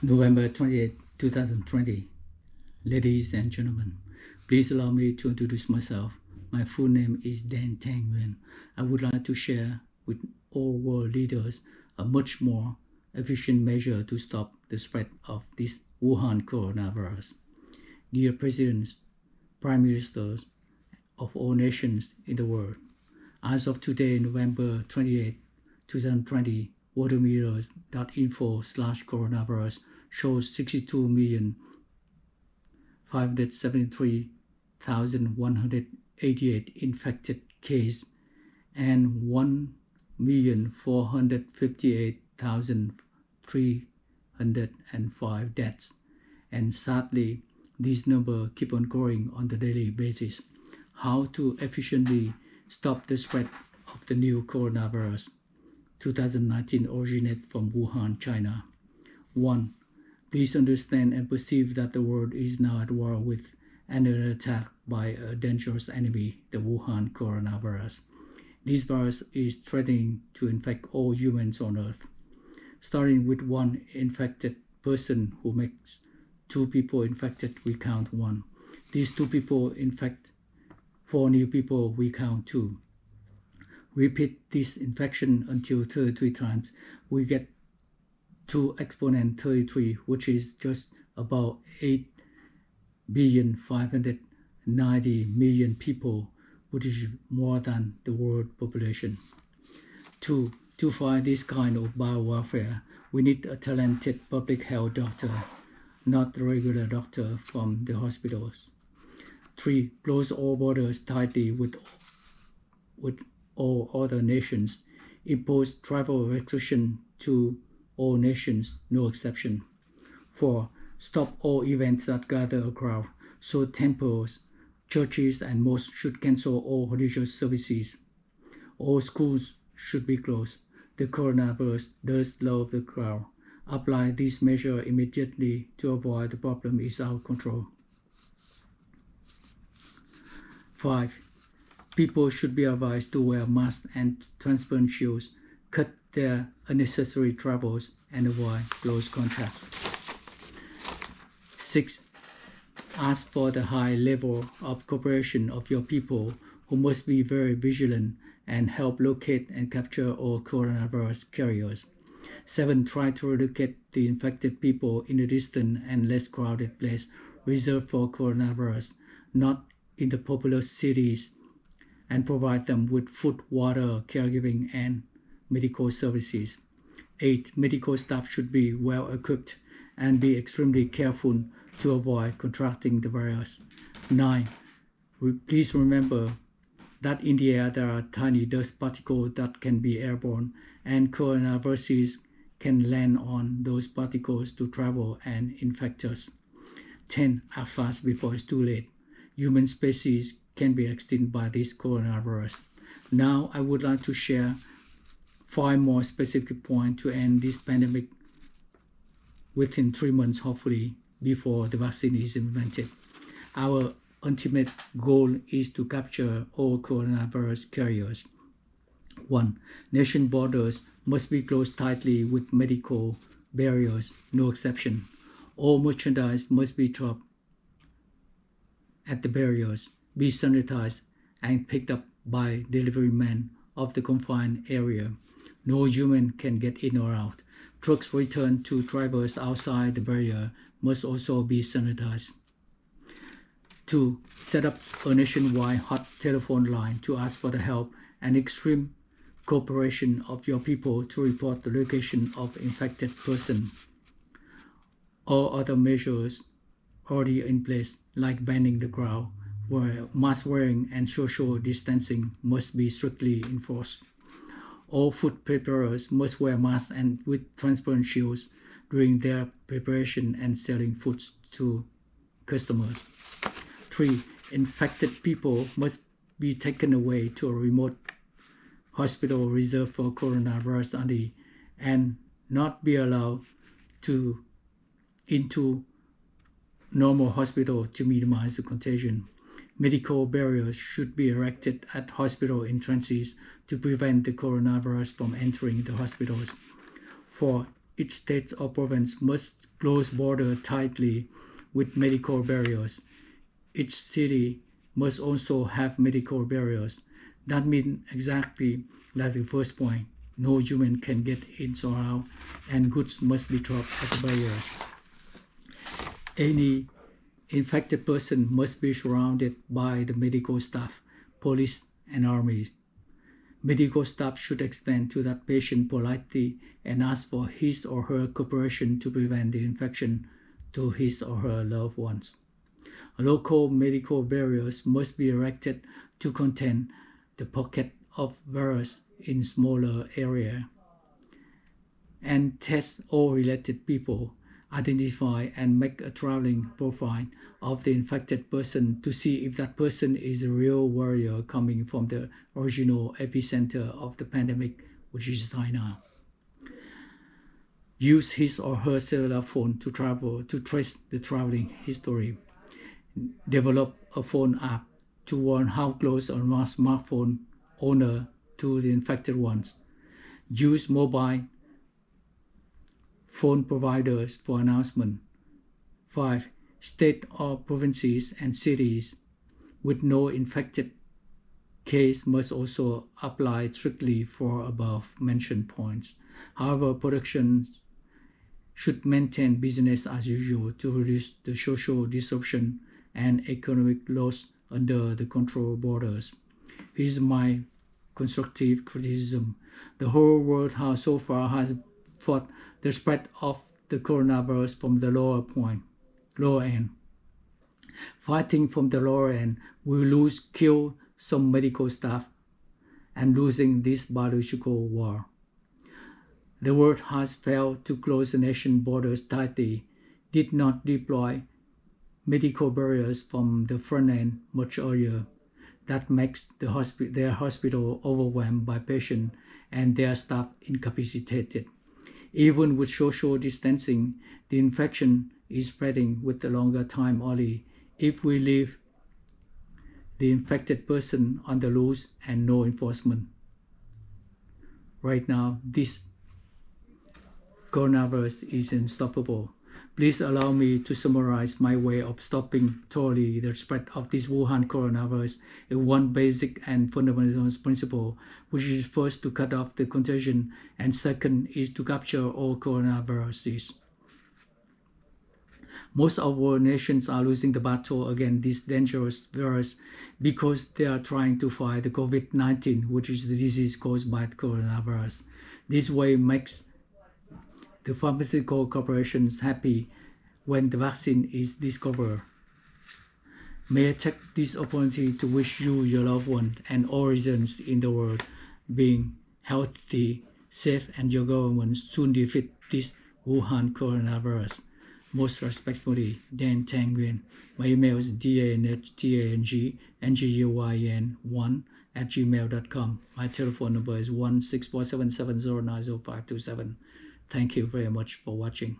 November 28, 2020. Ladies and gentlemen, please allow me to introduce myself. My full name is Dan Tang Nguyen. I would like to share with all world leaders a much more efficient measure to stop the spread of this Wuhan Coronavirus. Dear Presidents, Prime Ministers of all nations in the world, as of today, November 28, 2020, worldometers.info/coronavirus shows 62,573,188 infected cases and 1,458,305 deaths. And sadly, this number keep on growing on the daily basis. How to efficiently stop the spread of the new coronavirus 2019 originated from Wuhan, China. 1. Please understand and perceive that the world is now at war with and under attack by a dangerous enemy, the Wuhan coronavirus. This virus is threatening to infect all humans on Earth. Starting with one infected person who makes 2 people infected, we count 1. These 2 people infect 4 new people, we count 2. Repeat this infection until 33 times. We get 2 exponent 33, which is just about 8,590,000,000 people, which is more than the world population. 2. To fight this kind of biowarfare, we need a talented public health doctor, not a regular doctor from the hospitals. 3. Close all borders tightly with all other nations. Impose travel restriction to all nations, no exception. 4. Stop all events that gather a crowd. So temples, churches, and mosques should cancel all religious services. All schools should be closed. The coronavirus does love the crowd. Apply this measure immediately to avoid the problem is out of control. 5. People should be advised to wear masks and transparent shields, cut their unnecessary travels, and avoid close contacts. 6. Ask for the high level of cooperation of your people, who must be very vigilant and help locate and capture all coronavirus carriers. 7. Try to relocate the infected people in a distant and less crowded place reserved for coronavirus, not in the popular cities, and provide them with food, water, caregiving, and medical services. 8. Medical staff should be well equipped and be extremely careful to avoid contracting the virus. 9. Please remember that in the air there are tiny dust particles that can be airborne, and coronaviruses can land on those particles to travel and infect us. 10. Act fast before it's too late. Human species can be extinct by this coronavirus. Now I would like to share 5 more specific points to end this pandemic within 3 months, hopefully, before the vaccine is invented. Our ultimate goal is to capture all coronavirus carriers. 1. Nation borders must be closed tightly with medical barriers, no exception. All merchandise must be dropped at the barriers, be sanitized, and picked up by delivery men of the confined area. No human can get in or out. Trucks returned to drivers outside the barrier must also be sanitized. 2. Set up a nationwide hot telephone line to ask for the help and extreme cooperation of your people to report the location of infected person. All other measures already in place, like banning the crowd, where mask wearing and social distancing must be strictly enforced. All food preparers must wear masks and with transparent shields during their preparation and selling foods to customers. 3. Infected people must be taken away to a remote hospital reserved for coronavirus only and not be allowed into normal hospital to minimize the contagion. Medical barriers should be erected at hospital entrances to prevent the coronavirus from entering the hospitals. 4. Each state or province must close borders tightly with medical barriers. Each city must also have medical barriers. That means exactly like the first point. No human can get in or out, and goods must be dropped at the barriers. Any infected person must be surrounded by the medical staff, police, and army. Medical staff should explain to that patient politely and ask for his or her cooperation to prevent the infection to his or her loved ones. Local medical barriers must be erected to contain the pocket of virus in smaller area, and test all related people, identify and make a traveling profile of the infected person to see if that person is a real warrior coming from the original epicenter of the pandemic, which is China. Use his or her cellular phone to trace the traveling history. Develop a phone app to warn how close a smartphone owner to the infected ones. Use mobile phone providers for announcement. 5. State or provinces and cities with no infected case must also apply strictly for above mentioned points. However, productions should maintain business as usual to reduce the social disruption and economic loss under the controlled borders. Here's my constructive criticism. The whole world has so far fought the spread of the coronavirus from the lower end. Fighting from the lower end will kill some medical staff and losing this biological war. The world has failed to close the nation borders tightly, did not deploy medical barriers from the front end much earlier. That makes their hospital overwhelmed by patients and their staff incapacitated. Even with social distancing, the infection is spreading with a longer time only if we leave the infected person on the loose and no enforcement. Right now, this coronavirus is unstoppable. Please allow me to summarize my way of stopping totally the spread of this Wuhan coronavirus in one basic and fundamental principle, which is first to cut off the contagion and second is to capture all coronaviruses. Most of our nations are losing the battle against this dangerous virus because they are trying to fight the COVID-19, which is the disease caused by the coronavirus. This way makes the pharmaceutical corporations happy when the vaccine is discovered. May I take this opportunity to wish you, your loved ones, and all residents in the world being healthy, safe, and your government soon defeat this Wuhan coronavirus. Most respectfully, Dan Tang Nguyen. My email is danhtang1@gmail.com. My telephone number is 16477709057. Thank you very much for watching.